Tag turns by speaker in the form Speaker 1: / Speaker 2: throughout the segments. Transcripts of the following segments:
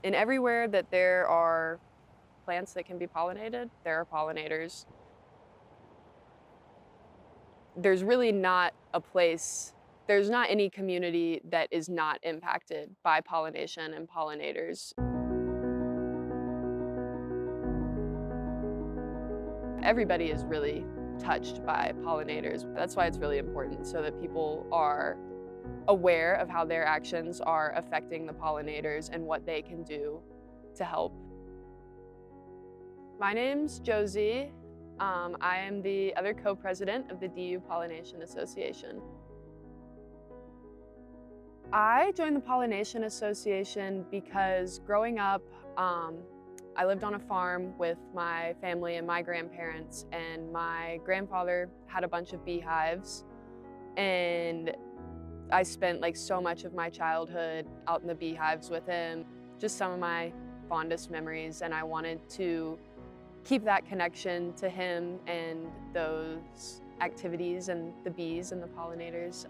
Speaker 1: And everywhere that there are plants that can be pollinated, there are pollinators. There's really not a place, there's not any community that is not impacted by pollination and pollinators. Everybody is really touched by pollinators. That's why it's really important, so that people are aware of how their actions are affecting the pollinators and what they can do to help. My name's Josie. I am the other co-president of the DU Pollination Association. I joined the Pollination Association because growing up, I lived on a farm with my family and my grandparents, and my grandfather had a bunch of beehives, and I spent like so much of my childhood out in the beehives with him, just some of my fondest memories, and I wanted to keep that connection to him and those activities and the bees and the pollinators.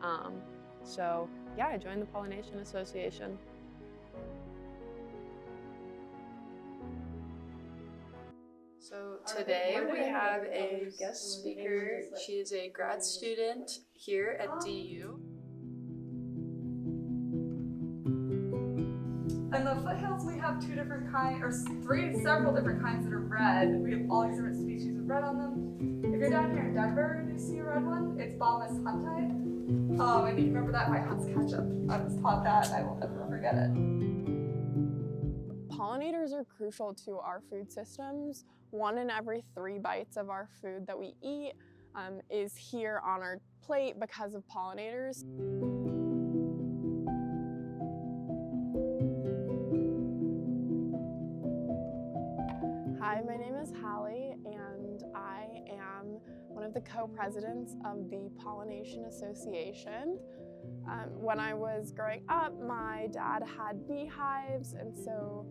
Speaker 1: So yeah, I joined the Pollination Association. So today we have a guest speaker. She is a grad student here at DU.
Speaker 2: In the foothills, we have several different kinds that are red. We have all these different species with red on them. If you're down here in Denver and you see a red one, it's Bombus hunti. And you remember that by Hunt's ketchup. I was taught that, and I will never forget it.
Speaker 3: Pollinators are crucial to our food systems. 1 in every 3 bites of our food that we eat is here on our plate because of pollinators. Hi, my name is Hallie, and I am one of the co-presidents of the Pollination Association. When I was growing up, my dad had beehives, and so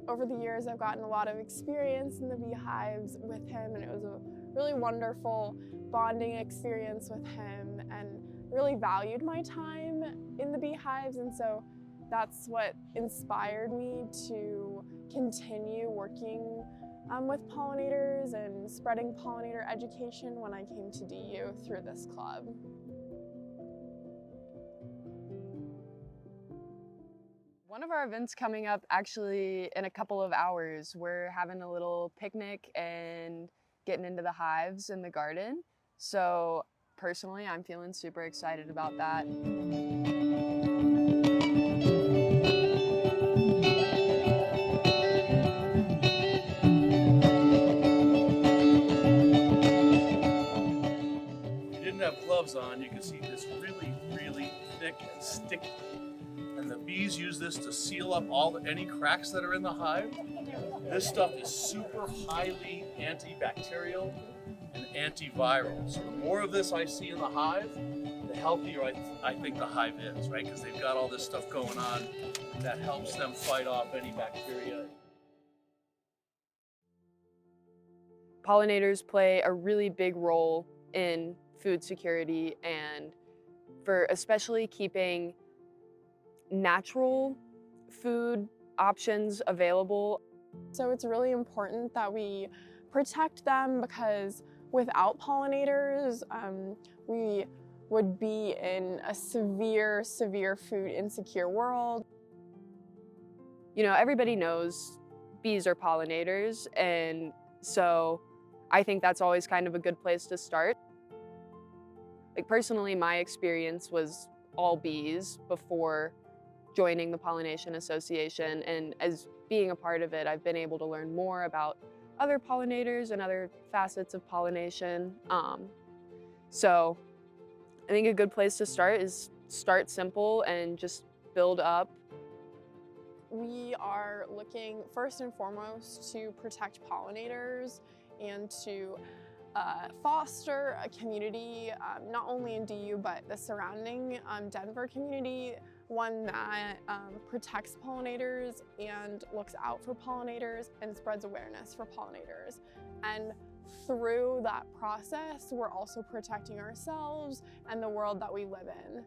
Speaker 3: over the years I've gotten a lot of experience in the beehives with him, and it was a really wonderful bonding experience with him, and really valued my time in the beehives, and so that's what inspired me to continue working with pollinators and spreading pollinator education when I came to DU through this club.
Speaker 1: One of our events coming up actually in a couple of hours. We're having a little picnic and getting into the hives in the garden. So personally, I'm feeling super excited about that.
Speaker 4: Have gloves on, you can see this really, really thick and sticky. And the bees use this to seal up any cracks that are in the hive. This stuff is super highly antibacterial and antiviral. So the more of this I see in the hive, the healthier I think the hive is, right? Because they've got all this stuff going on that helps them fight off any bacteria.
Speaker 1: Pollinators play a really big role in food security and for especially keeping natural food options available.
Speaker 3: So it's really important that we protect them, because without pollinators, we would be in a severe food insecure world.
Speaker 1: You know, everybody knows bees are pollinators, and so I think that's always kind of a good place to start. Like personally, my experience was all bees before joining the Pollination Association, and as being a part of it, I've been able to learn more about other pollinators and other facets of pollination. So I think a good place to start is start simple and just build up.
Speaker 3: We are looking first and foremost to protect pollinators and to foster a community, not only in DU, but the surrounding Denver community, one that protects pollinators and looks out for pollinators and spreads awareness for pollinators. And through that process, we're also protecting ourselves and the world that we live in.